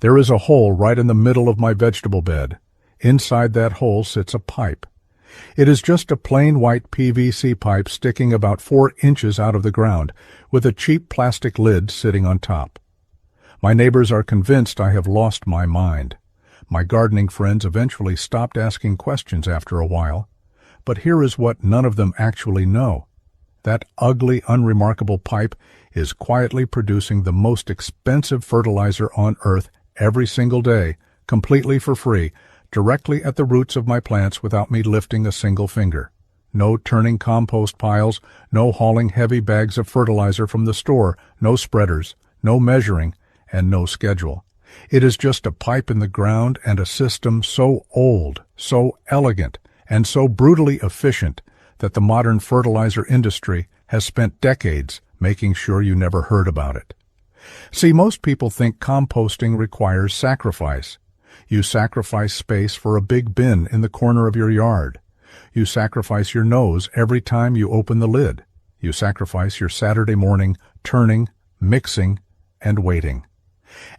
There is a hole right in the middle of my vegetable bed. Inside that hole sits a pipe. It is just a plain white PVC pipe sticking about 4 inches out of the ground, with a cheap plastic lid sitting on top. My neighbors are convinced I have lost my mind. My gardening friends eventually stopped asking questions after a while. But here is what none of them actually know. That ugly, unremarkable pipe is quietly producing the most expensive fertilizer on earth every single day, completely for free, directly at the roots of my plants without me lifting a single finger. No turning compost piles, no hauling heavy bags of fertilizer from the store, no spreaders, no measuring, and no schedule. It is just a pipe in the ground and a system so old, so elegant, and so brutally efficient that the modern fertilizer industry has spent decades making sure you never heard about it. See, most people think composting requires sacrifice. You sacrifice space for a big bin in the corner of your yard. You sacrifice your nose every time you open the lid. You sacrifice your Saturday morning turning, mixing, and waiting.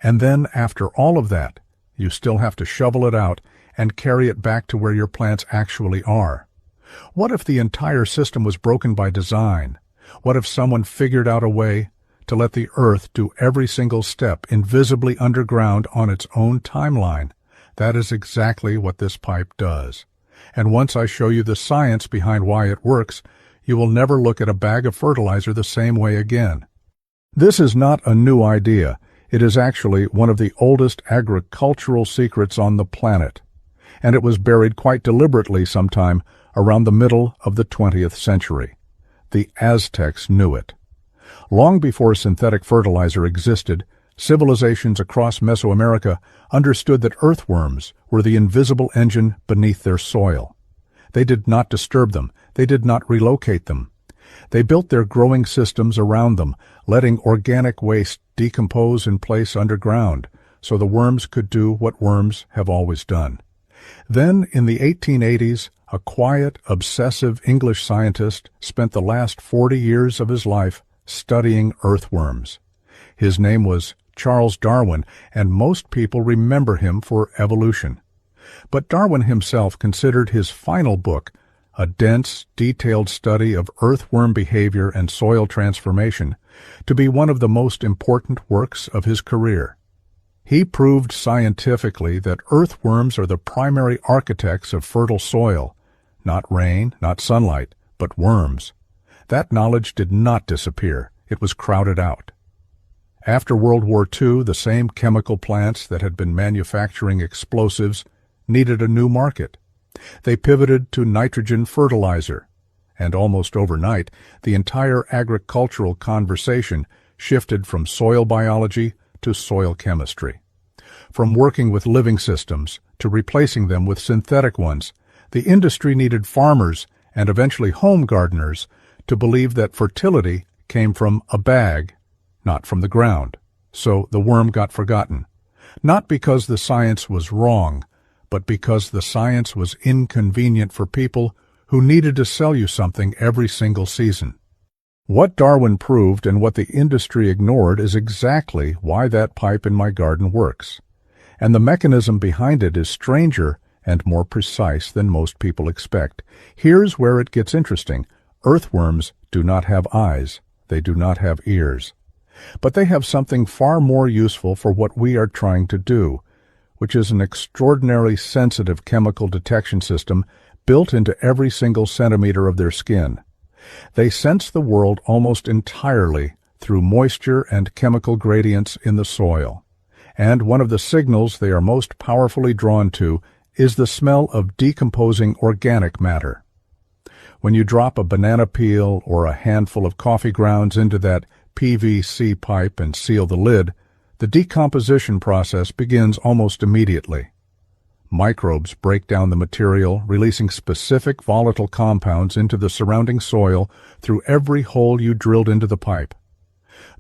And then, after all of that, you still have to shovel it out and carry it back to where your plants actually are. What if the entire system was broken by design? What if someone figured out a way to let the earth do every single step invisibly underground on its own timeline? That is exactly what this pipe does. And once I show you the science behind why it works, you will never look at a bag of fertilizer the same way again. This is not a new idea. It is actually one of the oldest agricultural secrets on the planet, and it was buried quite deliberately sometime around the middle of the 20th century. The Aztecs knew it. Long before synthetic fertilizer existed, civilizations across Mesoamerica understood that earthworms were the invisible engine beneath their soil. They did not disturb them. They did not relocate them. They built their growing systems around them, letting organic waste decompose in place underground, so the worms could do what worms have always done. Then, in the 1880s, a quiet, obsessive English scientist spent the last 40 years of his life studying earthworms. His name was Charles Darwin, and most people remember him for evolution. But Darwin himself considered his final book, a dense, detailed study of earthworm behavior and soil transformation, to be one of the most important works of his career. He proved scientifically that earthworms are the primary architects of fertile soil, not rain, not sunlight, but worms. That knowledge did not disappear. It was crowded out. After World War II, the same chemical plants that had been manufacturing explosives needed a new market. They pivoted to nitrogen fertilizer, and almost overnight, the entire agricultural conversation shifted from soil biology to soil chemistry. From working with living systems to replacing them with synthetic ones, the industry needed farmers and eventually home gardeners to believe that fertility came from a bag, not from the ground. So the worm got forgotten. Not because the science was wrong, but because the science was inconvenient for people who needed to sell you something every single season. What Darwin proved and what the industry ignored is exactly why that pipe in my garden works. And the mechanism behind it is stranger and more precise than most people expect. Here's where it gets interesting. Earthworms do not have eyes. They do not have ears. But they have something far more useful for what we are trying to do, which is an extraordinarily sensitive chemical detection system built into every single centimeter of their skin. They sense the world almost entirely through moisture and chemical gradients in the soil. And one of the signals they are most powerfully drawn to is the smell of decomposing organic matter. When you drop a banana peel or a handful of coffee grounds into that PVC pipe and seal the lid, the decomposition process begins almost immediately. Microbes break down the material, releasing specific volatile compounds into the surrounding soil through every hole you drilled into the pipe.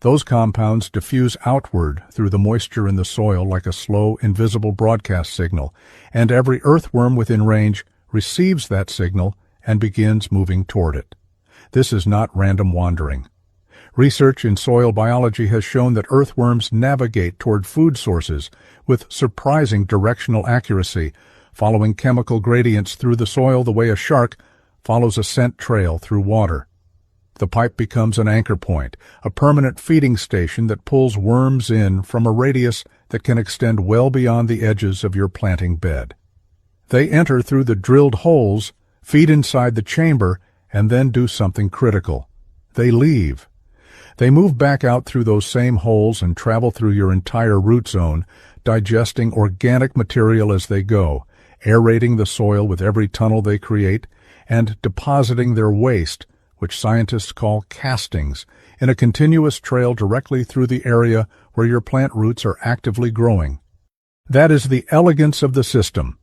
Those compounds diffuse outward through the moisture in the soil like a slow, invisible broadcast signal, and every earthworm within range receives that signal and begins moving toward it. This is not random wandering. Research in soil biology has shown that earthworms navigate toward food sources with surprising directional accuracy, following chemical gradients through the soil the way a shark follows a scent trail through water. The pipe becomes an anchor point, a permanent feeding station that pulls worms in from a radius that can extend well beyond the edges of your planting bed. They enter through the drilled holes, feed inside the chamber, and then do something critical. They leave. They move back out through those same holes and travel through your entire root zone, digesting organic material as they go, aerating the soil with every tunnel they create, and depositing their waste, which scientists call castings, in a continuous trail directly through the area where your plant roots are actively growing. That is the elegance of the system.